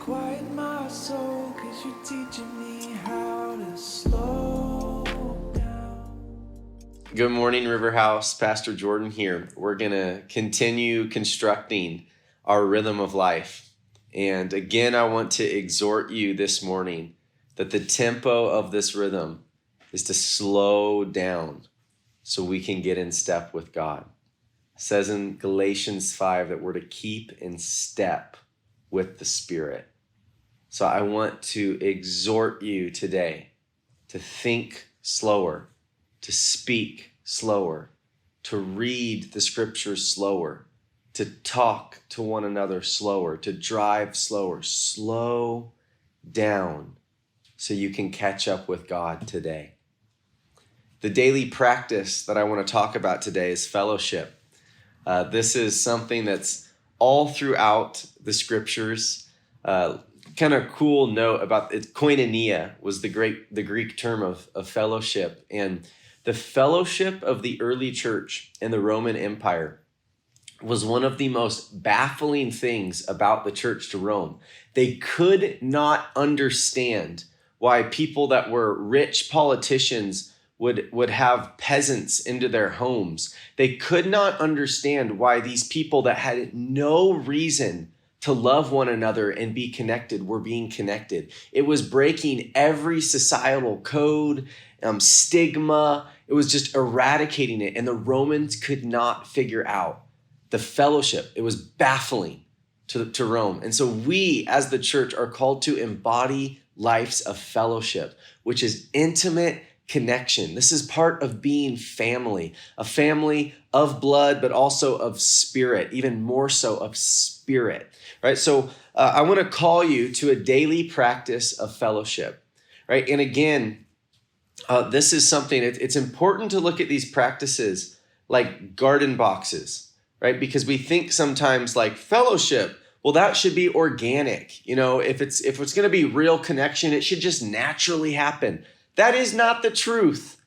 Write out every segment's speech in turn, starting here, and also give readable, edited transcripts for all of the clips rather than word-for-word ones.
quiet my soul, 'cause you're teaching me how to slow down. Good morning, River House. Pastor Jordan here. We're going to continue constructing our rhythm of life. And again, I want to exhort you this morning that the tempo of this rhythm is to slow down so we can get in step with God. It says in Galatians 5 that we're to keep in step with the Spirit. So I want to exhort you today to think slower, to speak slower, to read the scriptures slower, to talk to one another slower, to drive slower. Slow down so you can catch up with God today. The daily practice that I want to talk about today is fellowship. This is something that's all throughout the scriptures. Kind of cool note about it, koinonia was the Greek term of fellowship, and the fellowship of the early church in the Roman Empire was one of the most baffling things about the church to Rome. They could not understand why people that were rich politicians would have peasants into their homes. They could not understand why these people that had no reason to love one another and be connected were being connected. It was breaking every societal code, stigma. It was just eradicating it. And the Romans could not figure out the fellowship. It was baffling to Rome. And so we as the church are called to embody lives of fellowship, which is intimate connection. This is part of being family, a family of blood, but also of spirit, even more so of spirit, right? So I want to call you to a daily practice of fellowship, right? And again, this is something, it's important to look at these practices like garden boxes, right? Because we think sometimes like fellowship, well, that should be organic. You know, if it's going to be real connection, it should just naturally happen. That is not the truth,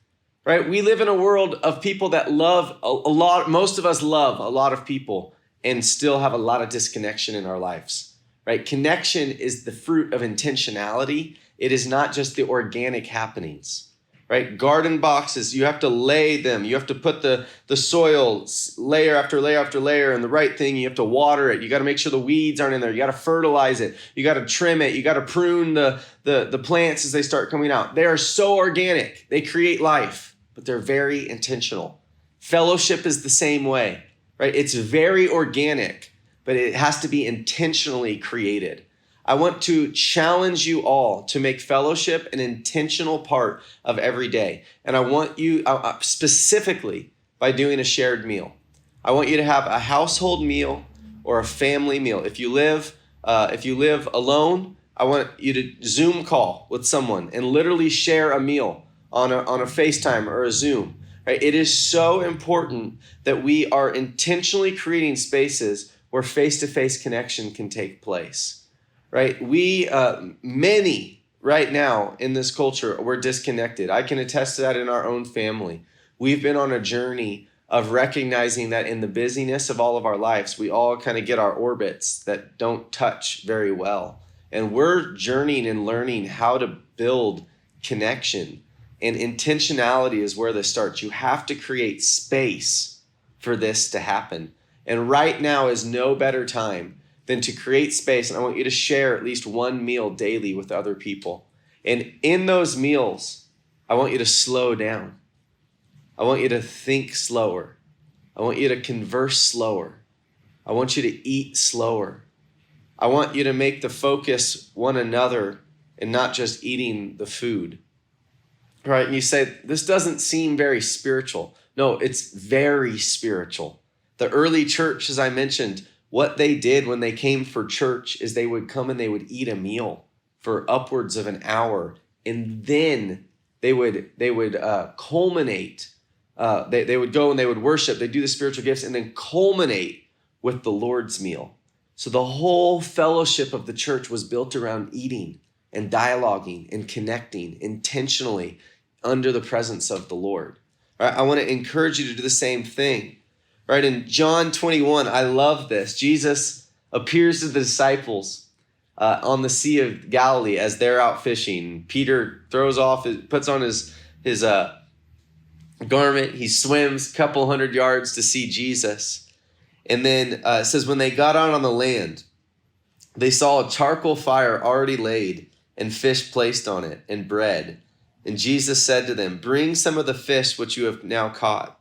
right? We live in a world of people that love a lot. Most of us love a lot of people and still have a lot of disconnection in our lives, right? Connection is the fruit of intentionality. It is not just the organic happenings, right? Garden boxes, you have to lay them. You have to put the soil layer after layer after layer and the right thing. You have to water it. You got to make sure the weeds aren't in there. You got to fertilize it. You got to trim it. You got to prune the plants as they start coming out. They are so organic. They create life, but they're very intentional. Fellowship is the same way, right? It's very organic, but it has to be intentionally created. I want to challenge you all to make fellowship an intentional part of every day. And I want you specifically by doing a shared meal. I want you to have a household meal or a family meal. If you live alone, I want you to Zoom call with someone and literally share a meal on a FaceTime or a Zoom. Right? It is so important that we are intentionally creating spaces where face-to-face connection can take place. Right? Many right now in this culture, we're disconnected. I can attest to that in our own family. We've been on a journey of recognizing that in the busyness of all of our lives, we all kind of get our orbits that don't touch very well. And we're journeying and learning how to build connection. And intentionality is where this starts. You have to create space for this to happen. And right now is no better time than to create space. And I want you to share at least one meal daily with other people. And in those meals, I want you to slow down. I want you to think slower. I want you to converse slower. I want you to eat slower. I want you to make the focus one another and not just eating the food. Right? And you say, this doesn't seem very spiritual. No, it's very spiritual. The early church, as I mentioned, what they did when they came for church is they would come and they would eat a meal for upwards of an hour. And then they would culminate. They would go and they would worship. They'd do the spiritual gifts and then culminate with the Lord's meal. So the whole fellowship of the church was built around eating and dialoguing and connecting intentionally under the presence of the Lord. All right, I want to encourage you to do the same thing. Right, in John 21, I love this. Jesus appears to the disciples on the Sea of Galilee as they're out fishing. Peter puts on his garment. He swims a couple hundred yards to see Jesus. And then it says when they got out on the land, they saw a charcoal fire already laid and fish placed on it and bread. And Jesus said to them, "Bring some of the fish which you have now caught."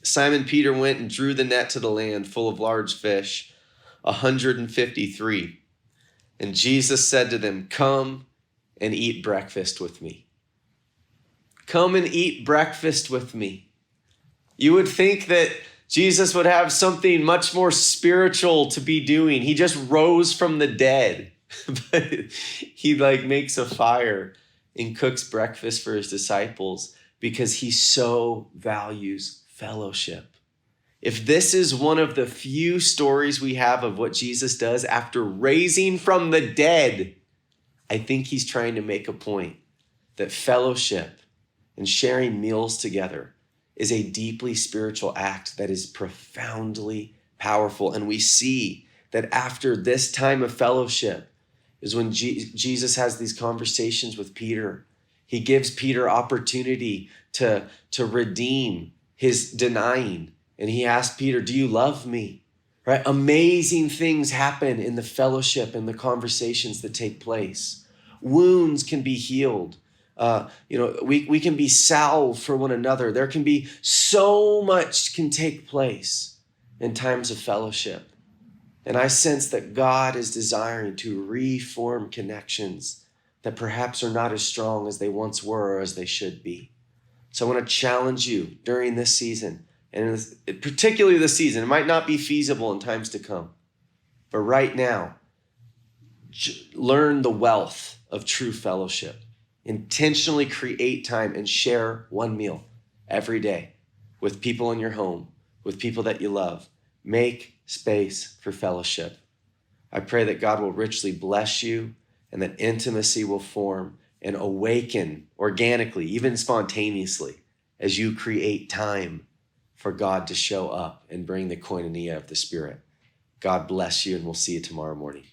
Simon Peter went and drew the net to the land full of large fish, 153. And Jesus said to them, "Come and eat breakfast with me." Come and eat breakfast with me. You would think that Jesus would have something much more spiritual to be doing. He just rose from the dead. But he makes a fire and cooks breakfast for his disciples because he so values fellowship. If this is one of the few stories we have of what Jesus does after raising from the dead, I think he's trying to make a point that fellowship and sharing meals together is a deeply spiritual act that is profoundly powerful. And we see that after this time of fellowship is when Jesus has these conversations with Peter. He gives Peter opportunity to redeem his denying. And he asks Peter, "Do you love me?" Right? Amazing things happen in the fellowship and the conversations that take place. Wounds can be healed. We can be salved for one another. There can be so much can take place in times of fellowship. And I sense that God is desiring to reform connections that perhaps are not as strong as they once were or as they should be. So I want to challenge you during this season, and particularly this season. It might not be feasible in times to come, but right now, learn the wealth of true fellowship. Intentionally create time and share one meal every day with people in your home, with people that you love. Make space for fellowship. I pray that God will richly bless you and that intimacy will form and awaken organically, even spontaneously, as you create time for God to show up and bring the koinonia of the Spirit. God bless you, and we'll see you tomorrow morning.